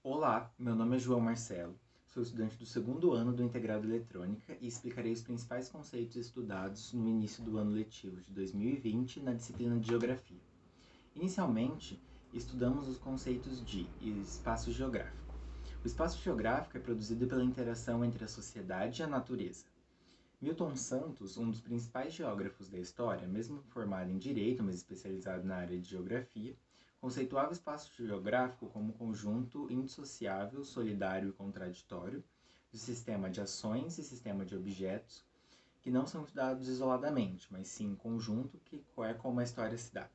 Olá, meu nome é João Marcelo, sou estudante do segundo ano do Integrado Eletrônica e explicarei os principais conceitos estudados no início do ano letivo de 2020 na disciplina de Geografia. Inicialmente, estudamos os conceitos de espaço geográfico. O espaço geográfico é produzido pela interação entre a sociedade e a natureza. Milton Santos, um dos principais geógrafos da história, mesmo formado em Direito, mas especializado na área de Geografia, conceituava o espaço geográfico como um conjunto indissociável, solidário e contraditório do sistema de ações e sistema de objetos que não são estudados isoladamente, mas sim em conjunto, que é como a história se dá.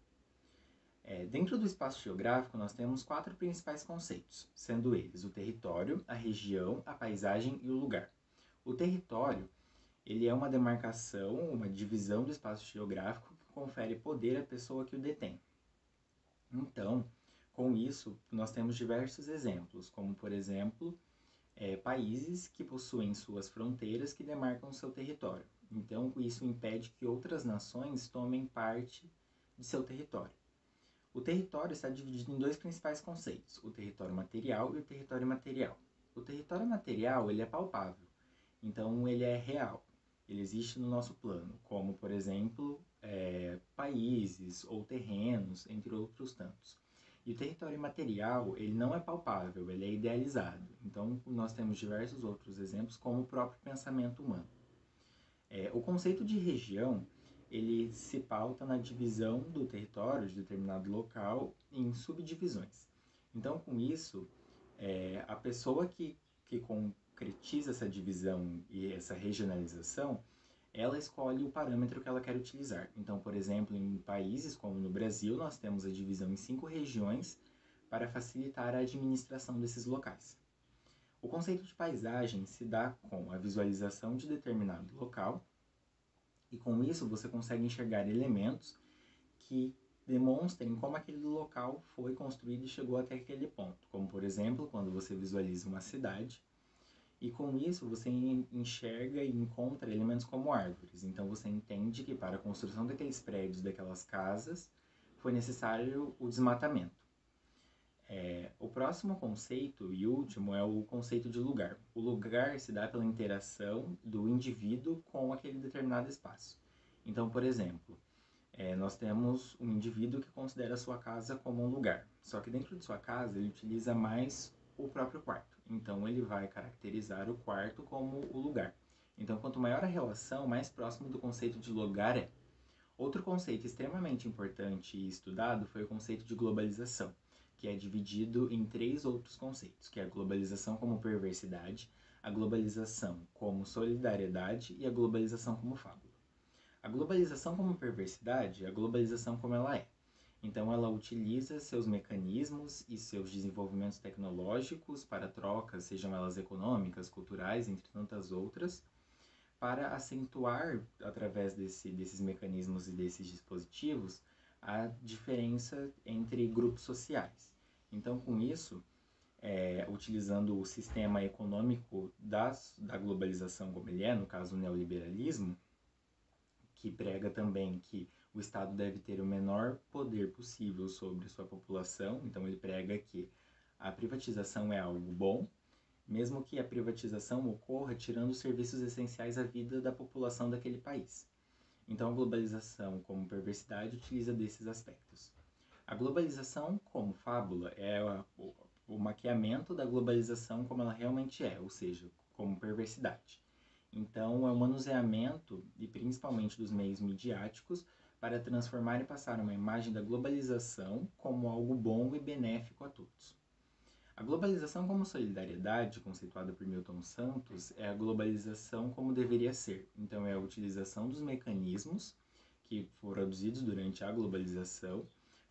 Dentro do espaço geográfico, nós temos 4 principais conceitos, sendo eles o território, a região, a paisagem e o lugar. O território ele é uma demarcação, uma divisão do espaço geográfico que confere poder à pessoa que o detém. Então, com isso, nós temos diversos exemplos, como, por exemplo, países que possuem suas fronteiras que demarcam seu território. Então, isso impede que outras nações tomem parte de seu território. O território está dividido em 2 principais conceitos, o território material e o território imaterial. O território material ele é palpável, então ele é real, ele existe no nosso plano, como, por exemplo, países ou terrenos, entre outros tantos. E o território imaterial, ele não é palpável, ele é idealizado. Então, nós temos diversos outros exemplos, como o próprio pensamento humano. O conceito de região, ele se pauta na divisão do território de determinado local em subdivisões. Então, com isso, a pessoa que concretiza essa divisão e essa regionalização, ela escolhe o parâmetro que ela quer utilizar. Então, por exemplo, em países como no Brasil, nós temos a divisão em 5 regiões para facilitar a administração desses locais. O conceito de paisagem se dá com a visualização de determinado local e com isso você consegue enxergar elementos que demonstrem como aquele local foi construído e chegou até aquele ponto. Como, por exemplo, quando você visualiza uma cidade, e com isso você enxerga e encontra elementos como árvores. Então você entende que para a construção daqueles prédios, daquelas casas, foi necessário o desmatamento. O próximo conceito e último é o conceito de lugar. O lugar se dá pela interação do indivíduo com aquele determinado espaço. Então, por exemplo, nós temos um indivíduo que considera a sua casa como um lugar. Só que dentro de sua casa ele utiliza mais o próprio quarto. Então ele vai caracterizar o quarto como o lugar. Então quanto maior a relação, mais próximo do conceito de lugar é. Outro conceito extremamente importante e estudado foi o conceito de globalização, que é dividido em 3 outros conceitos, que é a globalização como perversidade, a globalização como solidariedade e a globalização como fábula. A globalização como perversidade é a globalização como ela é. Então ela utiliza seus mecanismos e seus desenvolvimentos tecnológicos para trocas, sejam elas econômicas, culturais, entre tantas outras, para acentuar, através desses mecanismos e desses dispositivos, a diferença entre grupos sociais. Então, com isso, utilizando o sistema econômico da globalização como ele é, no caso o neoliberalismo, que prega também que o Estado deve ter o menor poder possível sobre sua população, então ele prega que a privatização é algo bom, mesmo que a privatização ocorra tirando os serviços essenciais à vida da população daquele país. Então a globalização como perversidade utiliza desses aspectos. A globalização como fábula é o maquiamento da globalização como ela realmente é, ou seja, como perversidade. Então é o manuseamento, e principalmente dos meios midiáticos, para transformar e passar uma imagem da globalização como algo bom e benéfico a todos. A globalização como solidariedade, conceituada por Milton Santos, é a globalização como deveria ser. Então é a utilização dos mecanismos que foram produzidos durante a globalização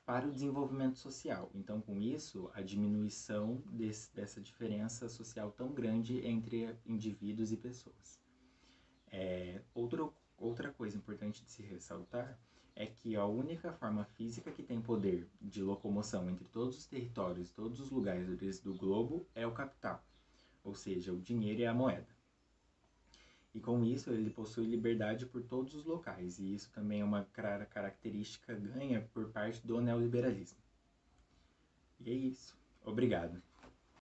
para o desenvolvimento social. Então, com isso, a diminuição dessa diferença social tão grande entre indivíduos e pessoas. Outra coisa importante de se ressaltar é que a única forma física que tem poder de locomoção entre todos os territórios, todos os lugares do globo, é o capital, ou seja, o dinheiro e a moeda. E com isso ele possui liberdade por todos os locais, e isso também é uma característica ganha por parte do neoliberalismo. E é isso. Obrigado.